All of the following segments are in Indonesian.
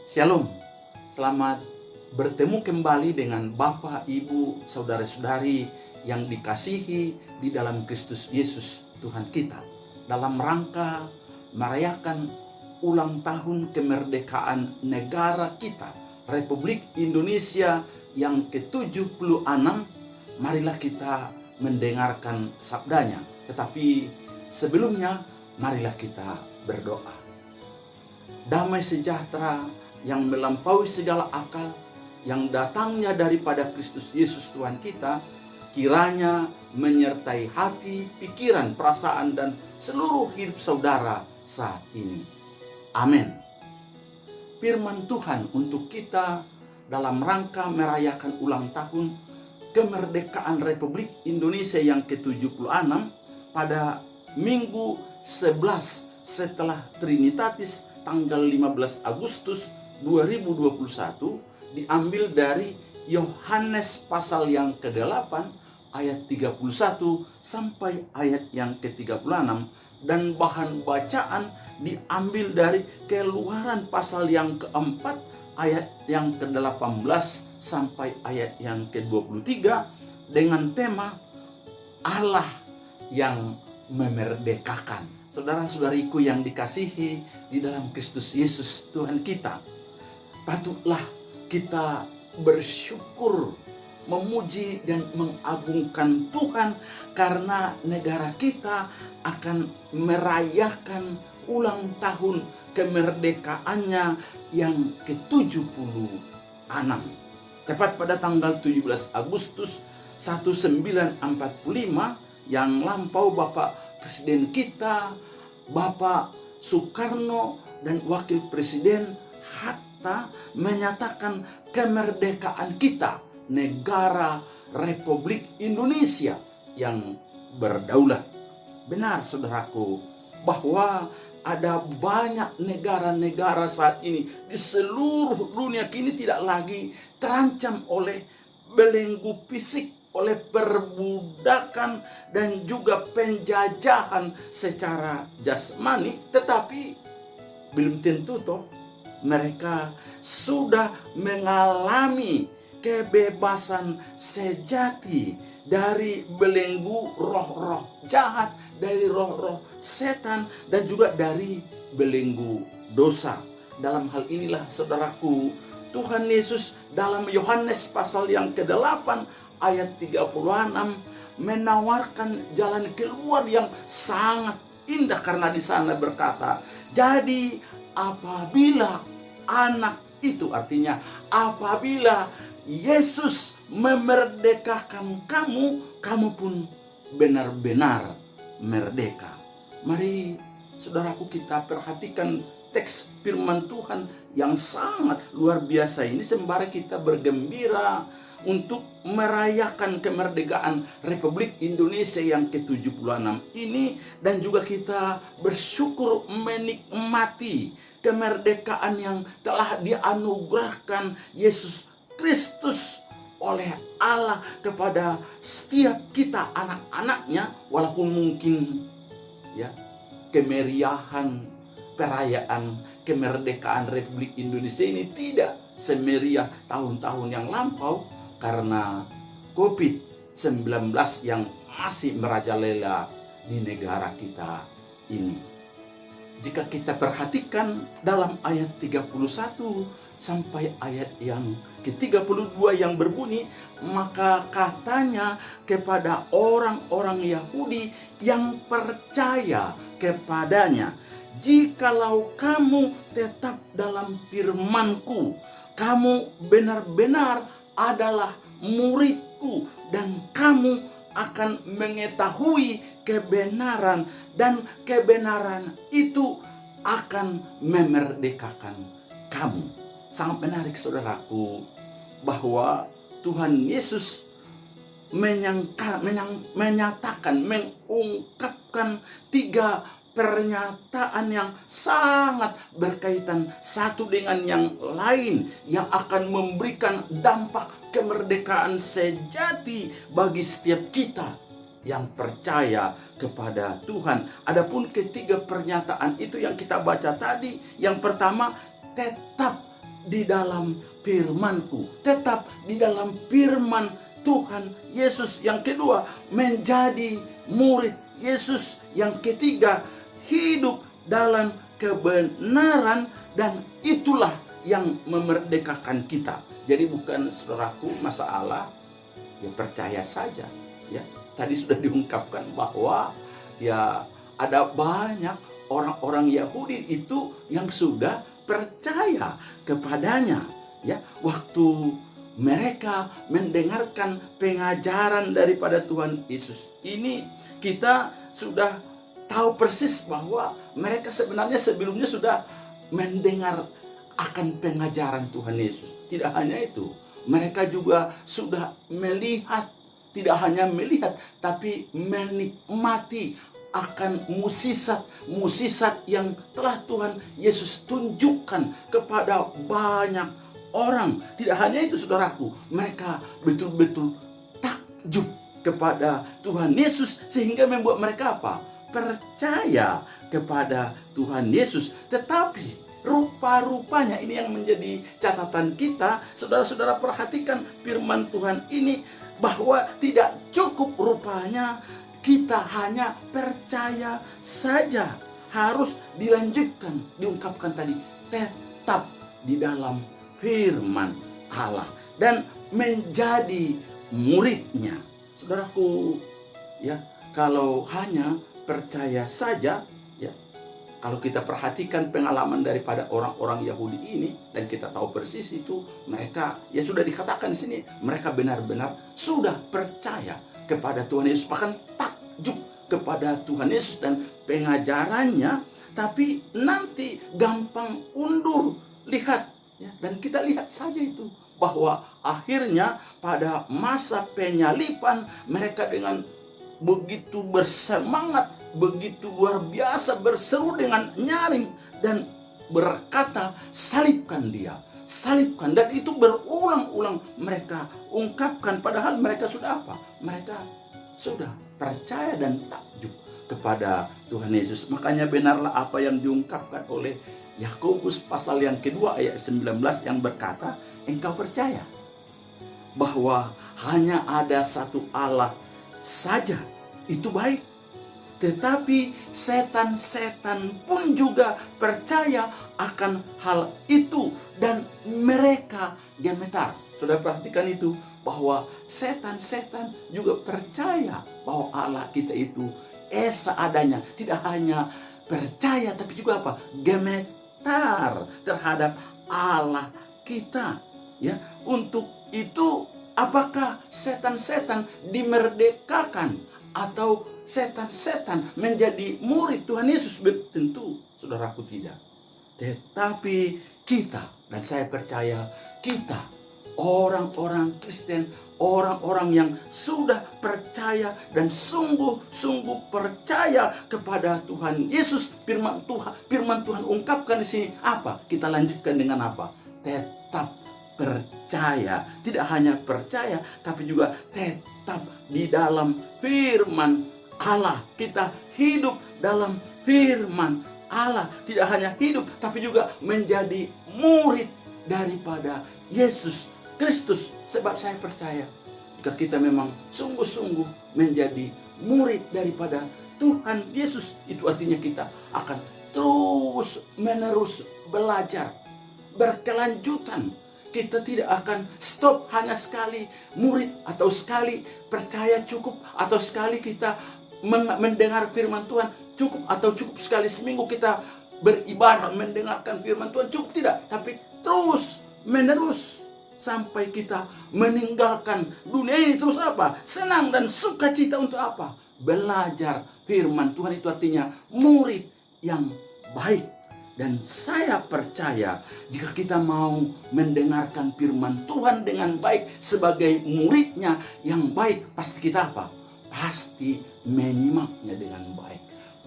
Shalom, selamat bertemu kembali dengan Bapak, Ibu, Saudara-saudari yang dikasihi di dalam Kristus Yesus Tuhan kita, dalam rangka merayakan ulang tahun kemerdekaan negara kita, Republik Indonesia yang ke-76. Marilah kita mendengarkan sabdanya. Tetapi sebelumnya, marilah kita berdoa. Damai sejahtera yang melampaui segala akal, yang datangnya daripada Kristus Yesus Tuhan kita, kiranya menyertai hati, pikiran, perasaan, dan seluruh hidup saudara saat ini. Amin. Firman Tuhan untuk kita dalam rangka merayakan ulang tahun kemerdekaan Republik Indonesia yang ke-76 pada Minggu 11 setelah Trinitatis tanggal 15 Agustus 2021, diambil dari Yohanes pasal yang ke-8 ayat 31 sampai ayat yang ke-36, dan bahan bacaan diambil dari Keluaran pasal yang ke-4 ayat yang ke-18 sampai ayat yang ke-23 dengan tema Allah yang memerdekakan. Saudara-saudariku yang dikasihi di dalam Kristus Yesus Tuhan kita, patutlah kita bersyukur, memuji dan mengagungkan Tuhan karena negara kita akan merayakan ulang tahun kemerdekaannya yang ke-76. Tepat pada tanggal 17 Agustus 1945 yang lampau, Bapak Presiden kita, Bapak Soekarno dan Wakil Presiden Hatta menyatakan kemerdekaan kita, negara Republik Indonesia yang berdaulat. Benar saudaraku, bahwa ada banyak negara-negara saat ini di seluruh dunia kini tidak lagi terancam oleh belenggu fisik, oleh perbudakan dan juga penjajahan secara jasmani, tetapi belum tentu toh mereka sudah mengalami kebebasan sejati dari belenggu roh-roh jahat, dari roh-roh setan, dan juga dari belenggu dosa. Dalam hal inilah saudaraku, Tuhan Yesus dalam Yohanes pasal yang ke-8 ayat 36 menawarkan jalan keluar yang sangat indah, karena di sana berkata, jadi apabila anak itu, artinya apabila Yesus memerdekakan kamu, kamu pun benar-benar merdeka. Mari saudaraku kita perhatikan teks firman Tuhan yang sangat luar biasa ini sembari kita bergembira untuk merayakan kemerdekaan Republik Indonesia yang ke-76 ini, dan juga kita bersyukur menikmati kemerdekaan yang telah dianugerahkan Yesus Kristus oleh Allah kepada setiap kita anak-anaknya. Walaupun mungkin ya kemeriahan perayaan kemerdekaan Republik Indonesia ini tidak semeriah tahun-tahun yang lampau karena COVID-19 yang masih merajalela di negara kita ini. Jika kita perhatikan dalam ayat 31 sampai ayat yang ke-32 yang berbunyi, maka katanya kepada orang-orang Yahudi yang percaya kepadanya, jikalau kamu tetap dalam firman-Ku, kamu benar-benar adalah murid-Ku, dan kamu akan mengetahui kebenaran, dan kebenaran itu akan memerdekakan kamu. Sangat menarik saudaraku, bahwa Tuhan Yesus menyatakan, mengungkapkan tiga pernyataan yang sangat berkaitan satu dengan yang lain, yang akan memberikan dampak kemerdekaan sejati bagi setiap kita yang percaya kepada Tuhan. Adapun ketiga pernyataan itu yang kita baca tadi, yang pertama, tetap di dalam firman-Ku, tetap di dalam firman Tuhan Yesus. Yang kedua, menjadi murid Yesus. Yang ketiga, hidup dalam kebenaran, dan itulah yang memerdekakan kita. Jadi bukan, saudaraku, masalah ya percaya saja. Ya, tadi sudah diungkapkan bahwa ya ada banyak orang-orang Yahudi itu yang sudah percaya kepadanya. Ya, waktu mereka mendengarkan pengajaran daripada Tuhan Yesus ini, kita sudah tahu persis bahwa mereka sebenarnya sebelumnya sudah mendengar akan pengajaran Tuhan Yesus. Tidak hanya itu, mereka juga sudah melihat, tidak hanya melihat, tapi menikmati akan musisat yang telah Tuhan Yesus tunjukkan kepada banyak orang. Tidak hanya itu, saudaraku, mereka betul-betul takjub kepada Tuhan Yesus, sehingga membuat mereka apa? Percaya kepada Tuhan Yesus. Tetapi rupa-rupanya, ini yang menjadi catatan kita, saudara-saudara, perhatikan firman Tuhan ini, bahwa tidak cukup rupanya kita hanya percaya saja. Harus dilanjutkan, diungkapkan tadi, tetap di dalam firman Allah dan menjadi muridnya. Saudaraku, ya, kalau hanya percaya saja, ya, kalau kita perhatikan pengalaman daripada orang-orang Yahudi ini, dan kita tahu persis itu, mereka, ya sudah dikatakan di sini, mereka benar-benar sudah percaya kepada Tuhan Yesus, bahkan takjub kepada Tuhan Yesus dan pengajarannya, tapi nanti gampang undur. Lihat, ya, dan kita lihat saja itu, bahwa akhirnya pada masa penyalipan mereka dengan begitu bersemangat, begitu luar biasa, berseru dengan nyaring dan berkata, salibkan dia, salibkan. Dan itu berulang-ulang mereka ungkapkan, padahal mereka sudah apa? Mereka sudah percaya dan takjub kepada Tuhan Yesus. Makanya benarlah apa yang diungkapkan oleh Yakobus pasal yang kedua ayat 19 yang berkata, engkau percaya bahwa hanya ada satu Allah saja, itu baik. Tetapi setan-setan pun juga percaya akan hal itu, dan mereka gemetar. Sudah perhatikan itu, bahwa setan-setan juga percaya bahwa Allah kita itu esa adanya. Tidak hanya percaya, tapi juga apa? Gemetar terhadap Allah kita. Ya, untuk itu apakah setan-setan dimerdekakan atau setan-setan menjadi murid Tuhan Yesus? Tentu, saudaraku, tidak. Tetapi kita, dan saya percaya kita, orang-orang Kristen, orang-orang yang sudah percaya dan sungguh-sungguh percaya kepada Tuhan Yesus, firman Tuhan ungkapkan di sini apa? Kita lanjutkan dengan apa? Tetap percaya. Tidak hanya percaya, tapi juga tetap di dalam firman Allah. Kita hidup dalam firman Allah. Tidak hanya hidup, tapi juga menjadi murid daripada Yesus Kristus. Sebab saya percaya, jika kita memang sungguh-sungguh menjadi murid daripada Tuhan Yesus, itu artinya kita akan terus menerus belajar, berkelanjutan. Kita tidak akan stop hanya sekali murid, atau sekali percaya cukup, atau sekali kita mendengar firman Tuhan cukup, atau cukup sekali seminggu kita beribadah mendengarkan firman Tuhan cukup. Tidak, tapi terus menerus sampai kita meninggalkan dunia ini. Terus apa? Senang dan sukacita untuk apa? Belajar firman Tuhan. Itu artinya murid yang baik. Dan saya percaya jika kita mau mendengarkan firman Tuhan dengan baik sebagai muridnya yang baik, pasti kita apa? Pasti menyimaknya dengan baik,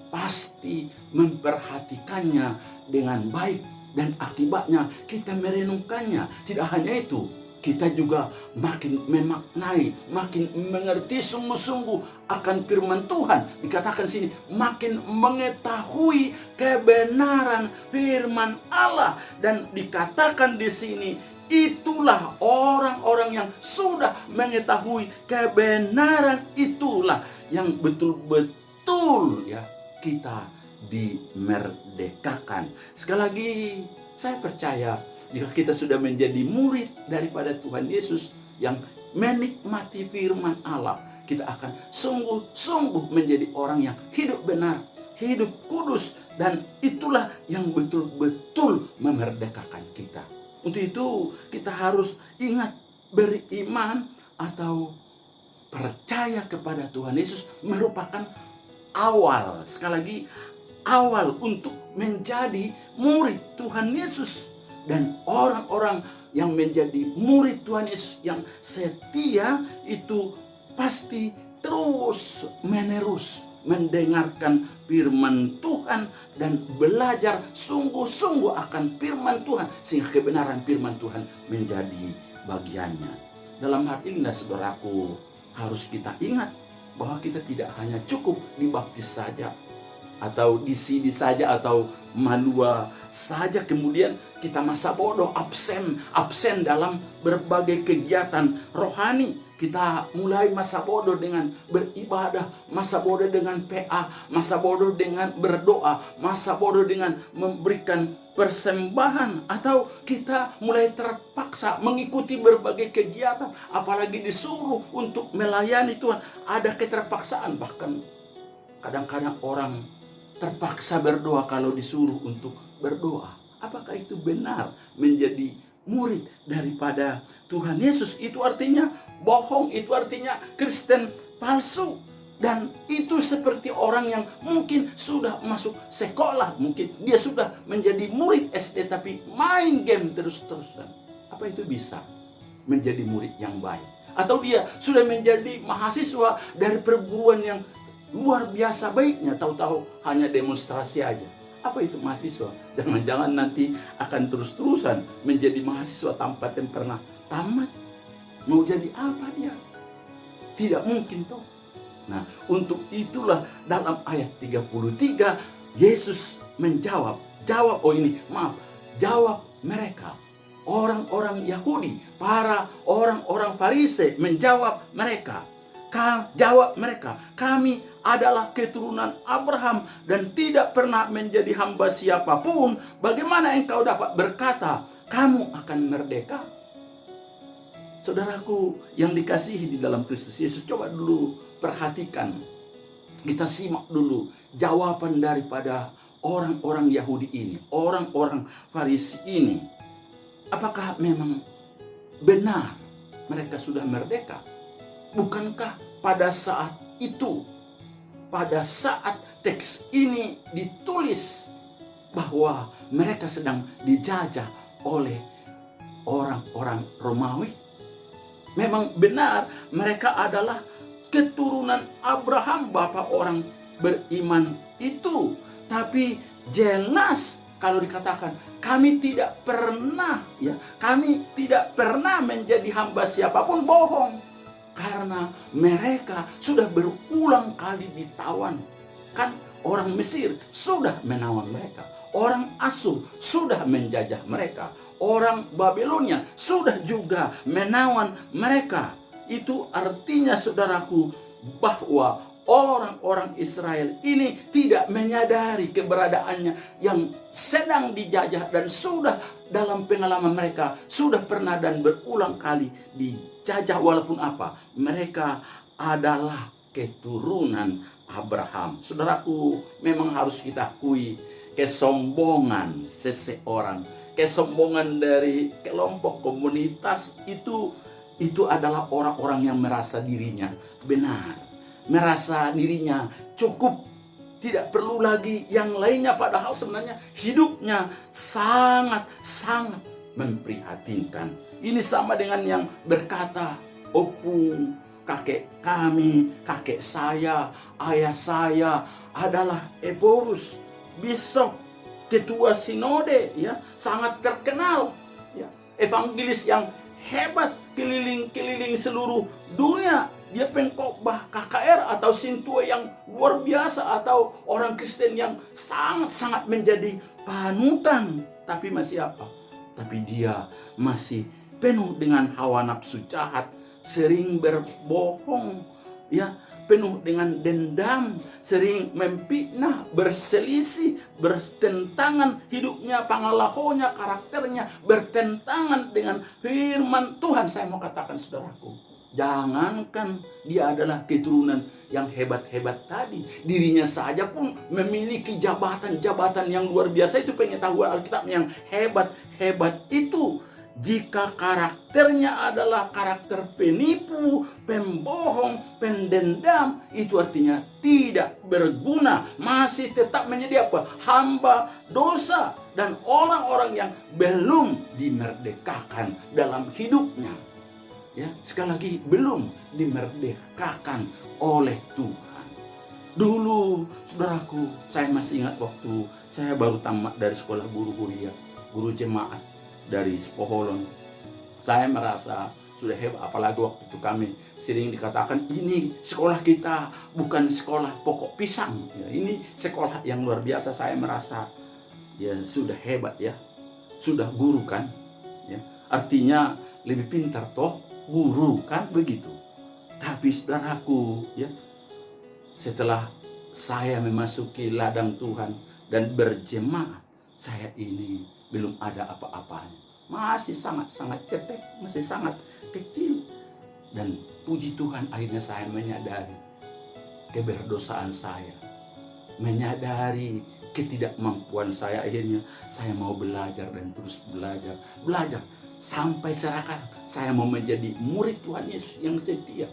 pasti memperhatikannya dengan baik, dan akibatnya kita merenungkannya. Tidak hanya itu, kita juga makin memaknai, makin mengerti sungguh-sungguh akan firman Tuhan. Dikatakan sini, makin mengetahui kebenaran firman Allah. Dan dikatakan di sini, itulah orang-orang yang sudah mengetahui kebenaran, itulah yang betul-betul ya kita dimerdekakan. Sekali lagi, saya percaya jika kita sudah menjadi murid daripada Tuhan Yesus yang menikmati firman Allah, kita akan sungguh-sungguh menjadi orang yang hidup benar, hidup kudus, dan itulah yang betul-betul memerdekakan kita. Untuk itu kita harus ingat, beriman atau percaya kepada Tuhan Yesus merupakan awal, sekali lagi awal untuk menjadi murid Tuhan Yesus. Dan orang-orang yang menjadi murid Tuhan Yesus yang setia itu pasti terus menerus mendengarkan firman Tuhan dan belajar sungguh-sungguh akan firman Tuhan, sehingga kebenaran firman Tuhan menjadi bagiannya. Dalam hal inilah saudaraku, harus kita ingat bahwa kita tidak hanya cukup dibaptis saja, atau disidi saja, atau malua saja, kemudian kita masa bodoh, absen dalam berbagai kegiatan rohani. Kita mulai masa bodoh dengan beribadah, masa bodoh dengan PA, masa bodoh dengan berdoa, masa bodoh dengan memberikan persembahan, atau kita mulai terpaksa mengikuti berbagai kegiatan, apalagi disuruh untuk melayani Tuhan. Ada keterpaksaan, bahkan kadang-kadang orang terpaksa berdoa kalau disuruh untuk berdoa. Apakah itu benar menjadi murid daripada Tuhan Yesus? Itu artinya bohong, itu artinya Kristen palsu. Dan itu seperti orang yang mungkin sudah masuk sekolah, mungkin dia sudah menjadi murid SD tapi main game terus-terusan. Apa itu bisa menjadi murid yang baik? Atau dia sudah menjadi mahasiswa dari perguruan yang luar biasa baiknya, tahu-tahu hanya demonstrasi aja. Apa itu mahasiswa? Jangan-jangan nanti akan terus-terusan menjadi mahasiswa tanpa pernah tamat. Mau jadi apa dia? Tidak mungkin toh. Nah, untuk itulah dalam ayat 33 Yesus jawab mereka, orang-orang Yahudi, para orang-orang Farisi menjawab mereka. Kami adalah keturunan Abraham dan tidak pernah menjadi hamba siapapun. Bagaimana engkau dapat berkata kamu akan merdeka? Saudaraku yang dikasihi di dalam Kristus Yesus, coba dulu perhatikan. Kita simak dulu jawaban daripada orang-orang Yahudi ini, orang-orang Farisi ini. Apakah memang benar mereka sudah merdeka? Bukankah pada saat itu, pada saat teks ini ditulis, bahwa mereka sedang dijajah oleh orang-orang Romawi? Memang benar mereka adalah keturunan Abraham, bapak orang beriman itu. Tapi jelas kalau dikatakan kami tidak pernah menjadi hamba siapapun, bohong. Karena mereka sudah berulang kali ditawan. Kan orang Mesir sudah menawan mereka, orang Asur sudah menjajah mereka, orang Babilonia sudah juga menawan mereka. Itu artinya saudaraku bahwa orang-orang Israel ini tidak menyadari keberadaannya yang sedang dijajah, dan sudah dalam pengalaman mereka sudah pernah dan berulang kali dijajah. Walaupun apa, mereka adalah keturunan Abraham. Saudaraku, memang harus kita akui kesombongan seseorang, kesombongan dari kelompok komunitas itu adalah orang-orang yang merasa dirinya benar, merasa dirinya cukup, tidak perlu lagi yang lainnya, padahal sebenarnya hidupnya sangat-sangat memprihatinkan. Ini sama dengan yang berkata, opung, kakek kami, kakek saya, ayah saya adalah Eborus, bishop, ketua sinode, ya, sangat terkenal, ya, evangelis yang hebat keliling-keliling seluruh dunia. Dia pengkhotbah KKR atau sintua yang luar biasa, atau orang Kristen yang sangat-sangat menjadi panutan. Tapi masih apa? Tapi dia masih penuh dengan hawa nafsu jahat, sering berbohong, ya, penuh dengan dendam, sering memfitnah, berselisih, bertentangan hidupnya, pangalahonya, karakternya bertentangan dengan firman Tuhan. Saya mau katakan saudaraku, jangankan dia adalah keturunan yang hebat-hebat tadi, dirinya saja pun memiliki jabatan-jabatan yang luar biasa. Itu pengetahuan Alkitab yang hebat-hebat itu. Jika karakternya adalah karakter penipu, pembohong, pendendam, itu artinya tidak berguna, masih tetap menjadi apa? Hamba dosa dan orang-orang yang belum dimerdekakan dalam hidupnya. Ya, sekali lagi, belum dimerdekakan oleh Tuhan. Dulu, saudaraku, saya masih ingat waktu saya baru tamat dari sekolah guru kuliah, guru jemaat dari Spoholon. Saya merasa sudah hebat, apalagi waktu itu kami sering dikatakan ini sekolah kita bukan sekolah pokok pisang, ya, ini sekolah yang luar biasa. Saya merasa ya sudah hebat, ya, sudah guru kan, ya, artinya lebih pintar toh guru kan, begitu. Tapi saudaraku, ya, setelah saya memasuki ladang Tuhan dan berjemaat, saya ini belum ada apa-apanya, masih sangat-sangat cetek, masih sangat kecil. Dan puji Tuhan, akhirnya saya menyadari keberdosaan saya, menyadari ketidakmampuan saya. Akhirnya saya mau belajar dan terus belajar sampai sekarang. Saya mau menjadi murid Tuhan Yesus yang setia,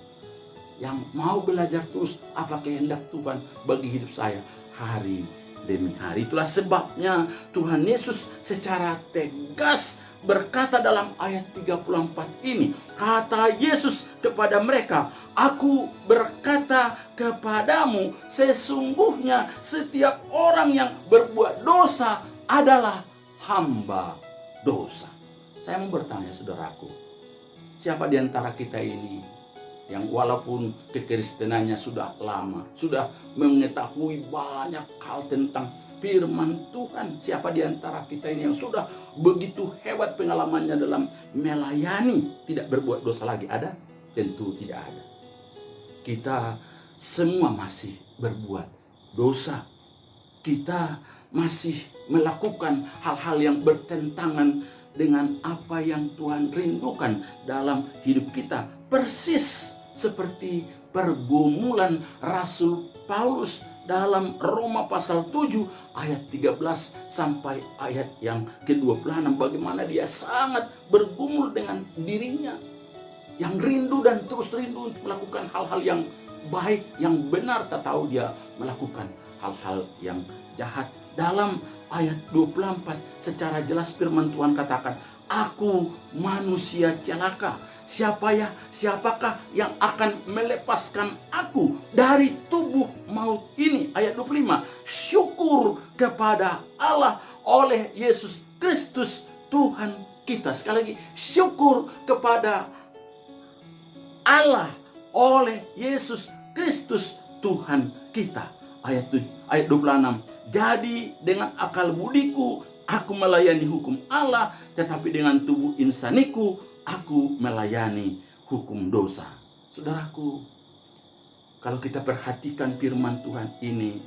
yang mau belajar terus apa kehendak Tuhan bagi hidup saya hari demi hari. Itulah sebabnya Tuhan Yesus secara tegas berkata dalam ayat 34 ini. Kata Yesus kepada mereka, "Aku berkata kepadamu, sesungguhnya setiap orang yang berbuat dosa adalah hamba dosa." Saya mau bertanya saudaraku, siapa di antara kita ini yang walaupun kekristenannya sudah lama, sudah mengetahui banyak hal tentang firman Tuhan? Siapa di antara kita ini yang sudah begitu hebat pengalamannya dalam melayani, tidak berbuat dosa lagi? Ada? Tentu tidak ada. Kita semua masih berbuat dosa. Kita masih melakukan hal-hal yang bertentangan dengan apa yang Tuhan rindukan dalam hidup kita. Persis seperti pergumulan Rasul Paulus dalam Roma pasal 7 ayat 13 sampai ayat yang ke-26. Bagaimana dia sangat bergumul dengan dirinya, yang rindu dan terus rindu untuk melakukan hal-hal yang baik, yang benar, tak tahu dia melakukan hal-hal yang jahat. Dalam ayat 24 secara jelas firman Tuhan katakan, "Aku manusia celaka. Siapakah yang akan melepaskan aku dari tubuh maut ini?" Ayat 25, "Syukur kepada Allah oleh Yesus Kristus Tuhan kita." Sekali lagi, syukur kepada Allah oleh Yesus Kristus Tuhan kita. Ayat 26, "Jadi dengan akal budiku aku melayani hukum Allah, tetapi dengan tubuh insaniku aku melayani hukum dosa." Saudaraku, kalau kita perhatikan firman Tuhan ini,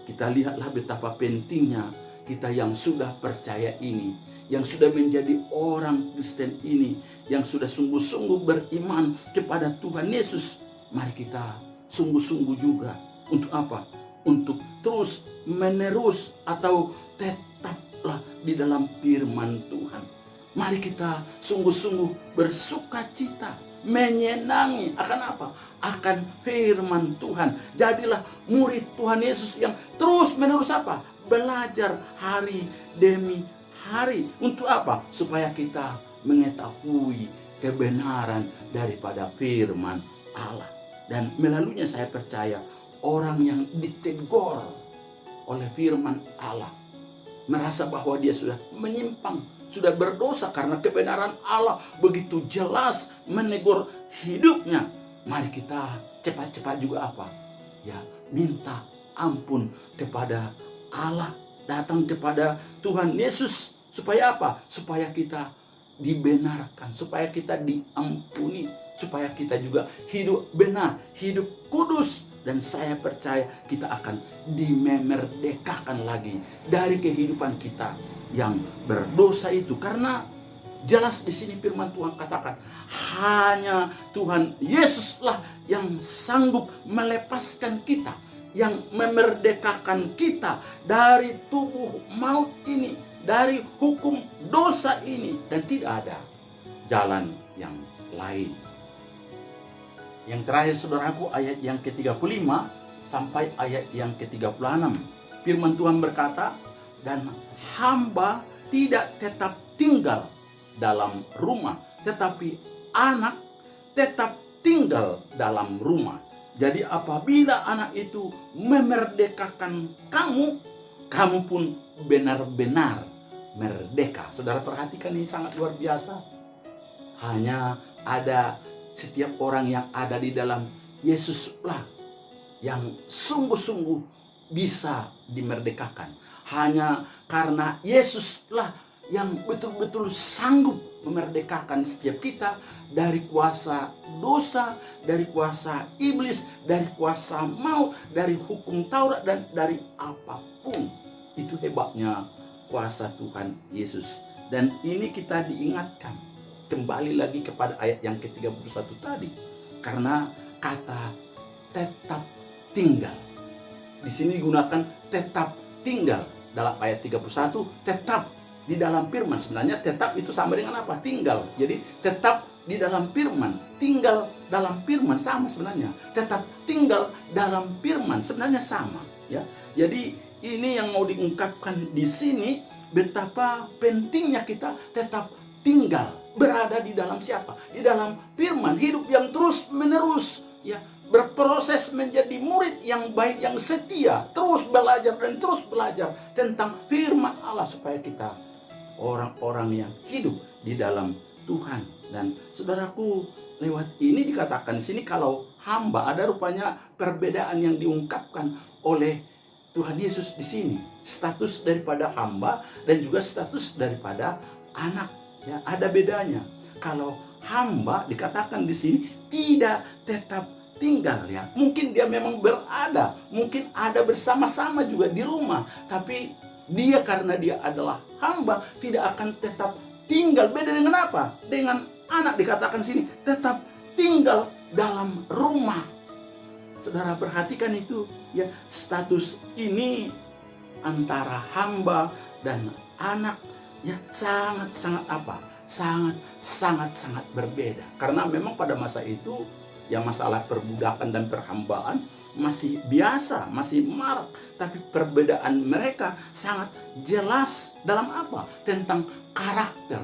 kita lihatlah betapa pentingnya kita yang sudah percaya ini, yang sudah menjadi orang Kristen ini, yang sudah sungguh-sungguh beriman kepada Tuhan Yesus. Mari kita sungguh-sungguh juga. Untuk apa? Untuk terus menerus atau tetaplah di dalam firman Tuhan. Mari kita sungguh-sungguh bersuka cita, menyenangi akan apa? Akan firman Tuhan. Jadilah murid Tuhan Yesus yang terus menerus apa? Belajar hari demi hari. Untuk apa? Supaya kita mengetahui kebenaran daripada firman Allah. Dan melaluinya saya percaya orang yang ditegur oleh firman Allah merasa bahwa dia sudah menyimpang, sudah berdosa karena kebenaran Allah begitu jelas menegur hidupnya. Mari kita cepat-cepat juga apa? Ya, minta ampun kepada Allah, datang kepada Tuhan Yesus. Supaya apa? Supaya kita dibenarkan, supaya kita diampuni, supaya kita juga hidup benar, hidup kudus. Dan saya percaya kita akan dimerdekakan lagi dari kehidupan kita yang berdosa itu. Karena jelas di sini firman Tuhan katakan, hanya Tuhan Yesuslah yang sanggup melepaskan kita, yang memerdekakan kita dari tubuh maut ini, dari hukum dosa ini, dan tidak ada jalan yang lain. Yang terakhir saudaraku, ayat yang ke-35 sampai ayat yang ke-36. Firman Tuhan berkata, dan hamba tidak tetap tinggal dalam rumah, tetapi anak tetap tinggal dalam rumah. Jadi apabila anak itu memerdekakan kamu, kamu pun benar-benar merdeka. Saudara perhatikan, ini sangat luar biasa. Hanya ada setiap orang yang ada di dalam Yesuslah yang sungguh-sungguh bisa dimerdekakan. Hanya karena Yesuslah yang betul-betul sanggup memerdekakan setiap kita dari kuasa dosa, dari kuasa iblis, dari kuasa maut, dari hukum Taurat, dan dari apapun. Itu hebatnya kuasa Tuhan Yesus. Dan ini kita diingatkan kembali lagi kepada ayat yang ke-31 tadi. Karena kata tetap tinggal, di sini digunakan tetap tinggal. Dalam ayat 31, tetap di dalam firman. Sebenarnya tetap itu sama dengan apa? Tinggal. Jadi tetap di dalam firman, tinggal dalam firman sama sebenarnya. Tetap tinggal dalam firman sebenarnya sama, ya. Jadi ini yang mau diungkapkan di sini, betapa pentingnya kita tetap tinggal, berada di dalam siapa? Di dalam firman, hidup yang terus menerus, ya, berproses menjadi murid yang baik, yang setia, terus belajar dan terus belajar tentang firman Allah, supaya kita orang-orang yang hidup di dalam Tuhan. Dan saudaraku, lewat ini dikatakan di sini, kalau hamba, ada rupanya perbedaan yang diungkapkan oleh Tuhan Yesus di sini. Status daripada hamba dan juga status daripada anak. Ya, ada bedanya. Kalau hamba dikatakan di sini tidak tetap tinggal, ya. Mungkin dia memang berada, mungkin ada bersama-sama juga di rumah, tapi dia karena dia adalah hamba tidak akan tetap tinggal. Beda dengan apa? Dengan anak dikatakan sini tetap tinggal dalam rumah. Saudara perhatikan itu, ya, status ini antara hamba dan anak, ya, sangat-sangat apa? Sangat-sangat berbeda. Karena memang pada masa itu, ya, masalah perbudakan dan perhambaan masih biasa, masih marak. Tapi perbedaan mereka sangat jelas dalam apa? Tentang karakter,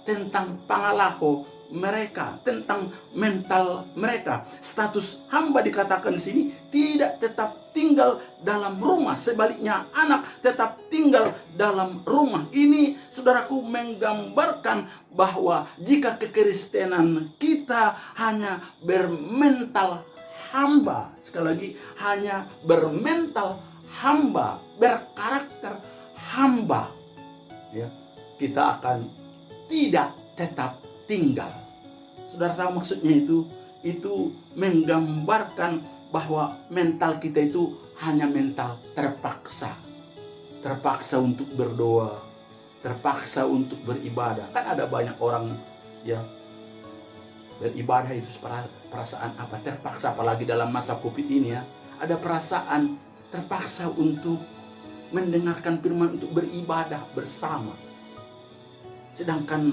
tentang pangalaho mereka, tentang mental mereka. Status hamba dikatakan di sini tidak tetap tinggal dalam rumah, sebaliknya anak tetap tinggal dalam rumah. Ini saudaraku menggambarkan bahwa jika kekristenan kita hanya bermental hamba, sekali lagi hanya bermental hamba, berkarakter hamba, ya, kita akan tidak tetap tinggal. Saudara tahu maksudnya itu menggambarkan bahwa mental kita itu hanya mental terpaksa. Terpaksa untuk berdoa, terpaksa untuk beribadah. Kan ada banyak orang, ya, beribadah itu perasaan apa? Terpaksa, apalagi dalam masa Covid ini, ya. Ada perasaan terpaksa untuk mendengarkan firman, untuk beribadah bersama. Sedangkan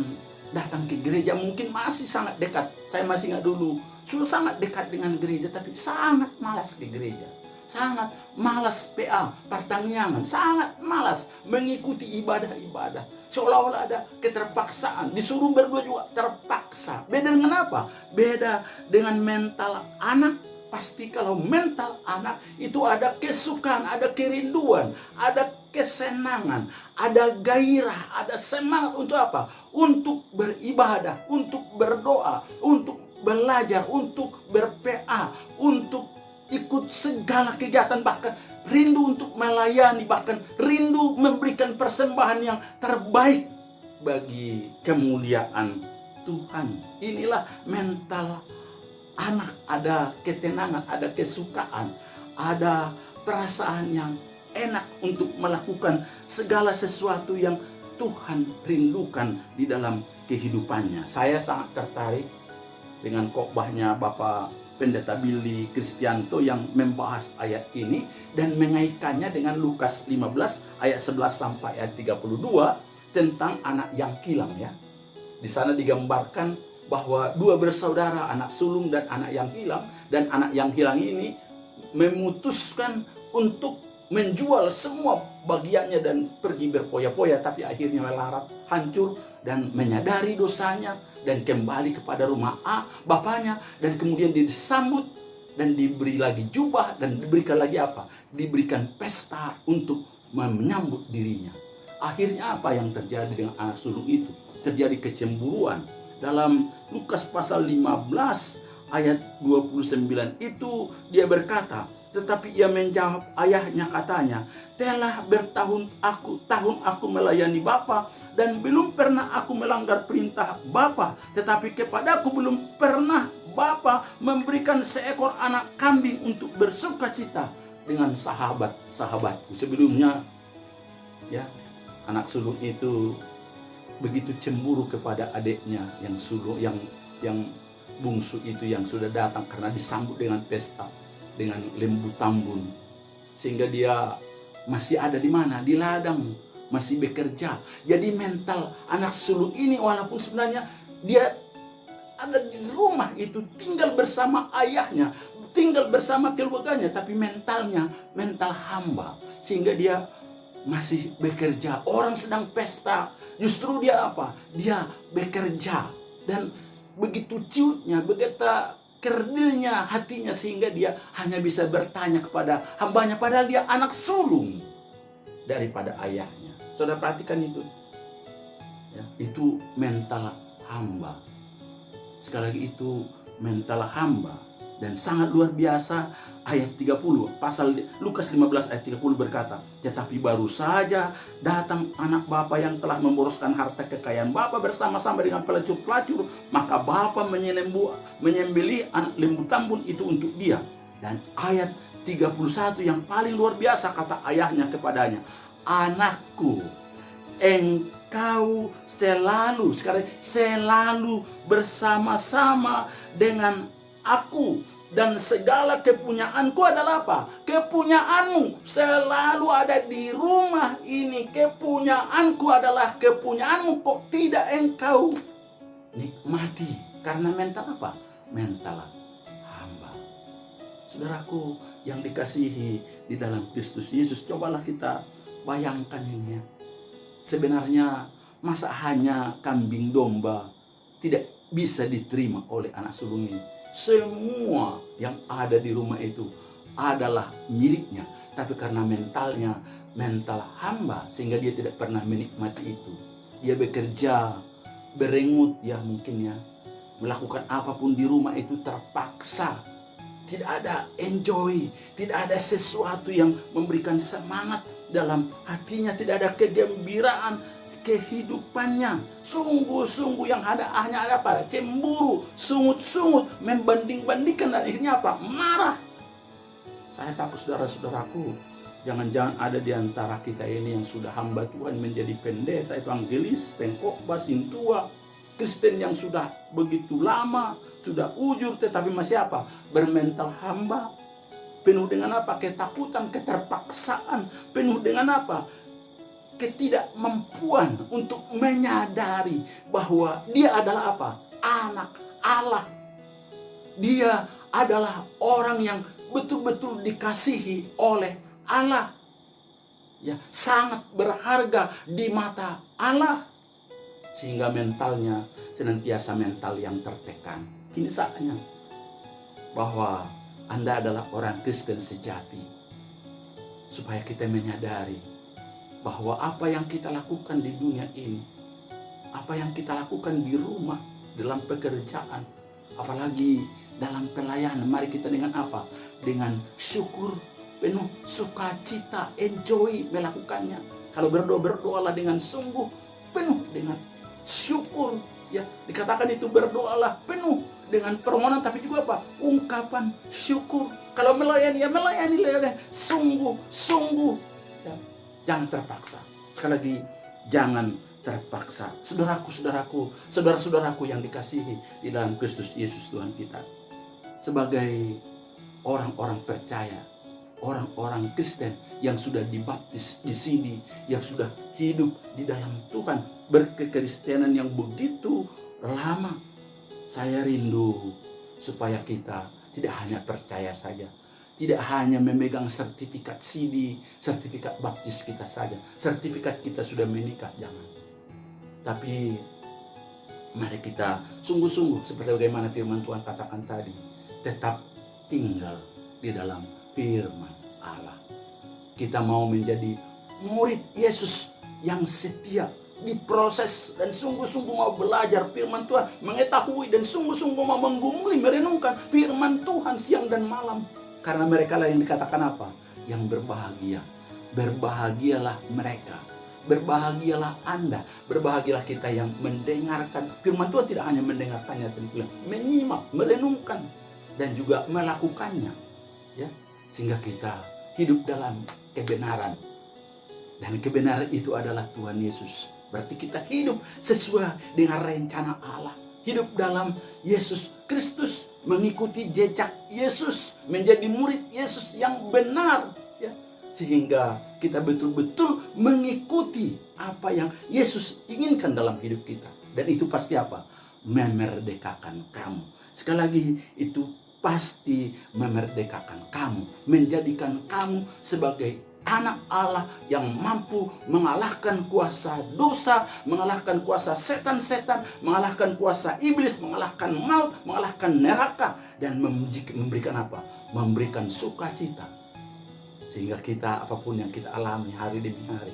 datang ke gereja mungkin masih sangat dekat. Saya masih ingat dulu, sudah sangat dekat dengan gereja, tapi sangat malas ke gereja. Sangat malas PA, pertanian, sangat malas mengikuti ibadah-ibadah. Seolah-olah ada keterpaksaan, disuruh berdua juga terpaksa. Beda dengan apa? Beda dengan mental anak pasti kalau mental anak itu ada kesukaan, ada kerinduan, ada kesenangan, ada gairah, ada semangat untuk apa? Untuk beribadah, untuk berdoa, untuk belajar, untuk berPA, untuk ikut segala kegiatan, bahkan rindu untuk melayani, bahkan rindu memberikan persembahan yang terbaik bagi kemuliaan Tuhan. Inilah mental anak, ada ketenangan, ada kesukaan, ada perasaan yang enak untuk melakukan segala sesuatu yang Tuhan rindukan di dalam kehidupannya. Saya sangat tertarik dengan khotbahnya Bapak Pendeta Billy Kristianto yang membahas ayat ini dan mengaitkannya dengan Lukas 15 ayat 11 sampai ayat 32 tentang anak yang hilang ya. Di sana digambarkan bahwa dua bersaudara, anak sulung dan anak yang hilang, dan anak yang hilang ini memutuskan untuk menjual semua bagiannya dan pergi berpoya-poya, tapi akhirnya melarat, hancur, dan menyadari dosanya dan kembali kepada rumah bapaknya, dan kemudian disambut dan diberi lagi jubah dan diberikan lagi apa? Diberikan pesta untuk menyambut dirinya. Akhirnya apa yang terjadi dengan anak sulung itu? Terjadi kecemburuan. Dalam Lukas pasal 15 ayat 29 itu dia berkata, tetapi ia menjawab ayahnya katanya, telah tahun aku melayani Bapa dan belum pernah aku melanggar perintah Bapa, tetapi kepadaku belum pernah Bapa memberikan seekor anak kambing untuk bersukacita dengan sahabat-sahabatku. Sebelumnya ya, anak sulung itu begitu cemburu kepada adiknya yang sulung, yang bungsu itu yang sudah datang karena disambut dengan pesta, dengan lembu tambun, sehingga dia masih ada di mana? Di ladang, masih bekerja. Jadi mental anak sulung ini walaupun sebenarnya dia ada di rumah itu, tinggal bersama ayahnya, tinggal bersama keluarganya, tapi mentalnya mental hamba, sehingga dia masih bekerja. Orang sedang pesta, justru dia apa? Dia bekerja. Dan begitu ciutnya, begitu kerdilnya hatinya, sehingga dia hanya bisa bertanya kepada hambanya, padahal dia anak sulung daripada ayahnya. Saudara perhatikan itu ya, itu mental hamba. Sekali lagi itu mental hamba. Dan sangat luar biasa ayat 30, pasal Lukas 15 ayat 30 berkata, tetapi baru saja datang anak bapa yang telah memboroskan harta kekayaan bapa bersama-sama dengan pelacur-pelacur, maka bapa menyembelih anak lembu tambun itu untuk dia. Dan ayat 31 yang paling luar biasa, kata ayahnya kepadanya, anakku, engkau selalu bersama-sama dengan aku, dan segala kepunyaanku adalah apa? Kepunyaanmu selalu ada di rumah ini. Kepunyaanku adalah kepunyaanmu, kok tidak engkau nikmati? Karena mental apa? Mental hamba. Saudaraku yang dikasihi di dalam Kristus Yesus, cobalah kita bayangkan ini ya. Sebenarnya masa hanya kambing domba tidak bisa diterima oleh anak sulung ini? Semua yang ada di rumah itu adalah miliknya. Tapi karena mentalnya mental hamba, sehingga dia tidak pernah menikmati itu. Dia bekerja, berengut ya mungkin ya, melakukan apapun di rumah itu terpaksa. Tidak ada enjoy, tidak ada sesuatu yang memberikan semangat dalam hatinya, tidak ada kegembiraan kehidupannya. Sungguh-sungguh yang hanya ada apa? Cemburu, sungut-sungut, membanding-bandingkan, dan akhirnya apa? Marah. Saya takut saudara-saudaraku, jangan-jangan ada di antara kita ini yang sudah hamba Tuhan, menjadi pendeta, evangelis, pengkhotbah, sintua, Kristen yang sudah begitu lama, sudah ujur, tetapi masih apa? Bermental hamba. Penuh dengan apa? Ketakutan, keterpaksaan. Penuh dengan apa? Ketidakmampuan untuk menyadari bahwa dia adalah apa? Anak Allah. Dia adalah orang yang betul-betul dikasihi oleh Allah. Ya, sangat berharga di mata Allah. Sehingga mentalnya senantiasa mental yang tertekan. Kini saatnya bahwa Anda adalah orang Kristen sejati. Supaya kita menyadari bahwa apa yang kita lakukan di dunia ini, apa yang kita lakukan di rumah, dalam pekerjaan, apalagi dalam pelayanan, mari kita dengan apa? Dengan syukur, penuh sukacita, enjoy melakukannya. Kalau berdoa, berdoalah dengan sungguh, penuh dengan syukur. Ya, dikatakan itu berdoalah penuh dengan permohonan, tapi juga apa? Ungkapan syukur. Kalau melayani, ya melayani sungguh. Ya, jangan terpaksa. Sekali lagi, jangan terpaksa. Saudaraku yang dikasihi di dalam Kristus Yesus Tuhan kita. Sebagai orang-orang percaya, orang-orang Kristen yang sudah dibaptis di sini, yang sudah hidup di dalam Tuhan, berkekristenan yang begitu lama. Saya rindu supaya kita tidak hanya percaya saja, tidak hanya memegang sertifikat CD, sertifikat baptis kita saja, sertifikat kita sudah menikah, jangan. Tapi mari kita sungguh-sungguh seperti bagaimana firman Tuhan katakan tadi, tetap tinggal di dalam firman Allah. Kita mau menjadi murid Yesus yang setia, diproses dan sungguh-sungguh mau belajar firman Tuhan, mengetahui dan sungguh-sungguh mau menggumuli, merenungkan firman Tuhan siang dan malam. Karena mereka lah yang dikatakan apa? Yang berbahagia. Berbahagialah mereka. Berbahagialah Anda, berbahagialah kita yang mendengarkan firman Tuhan, tidak hanya mendengarkannya, tentunya menyimak, merenungkan, dan juga melakukannya, ya, sehingga kita hidup dalam kebenaran. Dan kebenaran itu adalah Tuhan Yesus. Berarti kita hidup sesuai dengan rencana Allah, hidup dalam Yesus Kristus, mengikuti jejak Yesus, menjadi murid Yesus yang benar, ya, sehingga kita betul-betul mengikuti apa yang Yesus inginkan dalam hidup kita. Dan itu pasti apa? Memerdekakan kamu. Sekali lagi, itu pasti memerdekakan kamu, menjadikan kamu sebagai anak Allah yang mampu mengalahkan kuasa dosa, mengalahkan kuasa setan-setan, mengalahkan kuasa iblis, mengalahkan maut, mengalahkan neraka, dan memberikan apa? Memberikan sukacita. Sehingga kita, apapun yang kita alami hari demi hari,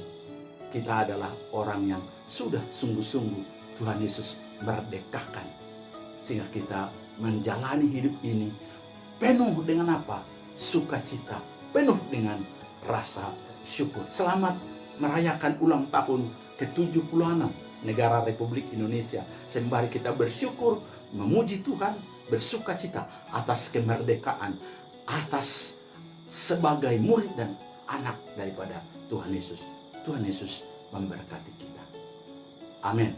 kita adalah orang yang sudah sungguh-sungguh Tuhan Yesus merdekakan. Sehingga kita menjalani hidup ini penuh dengan apa? Sukacita, penuh dengan rasa syukur. Selamat merayakan ulang tahun ke-76 negara Republik Indonesia. Sembari kita bersyukur, memuji Tuhan, bersukacita atas kemerdekaan, atas sebagai murid dan anak daripada Tuhan Yesus. Tuhan Yesus memberkati kita. Amin.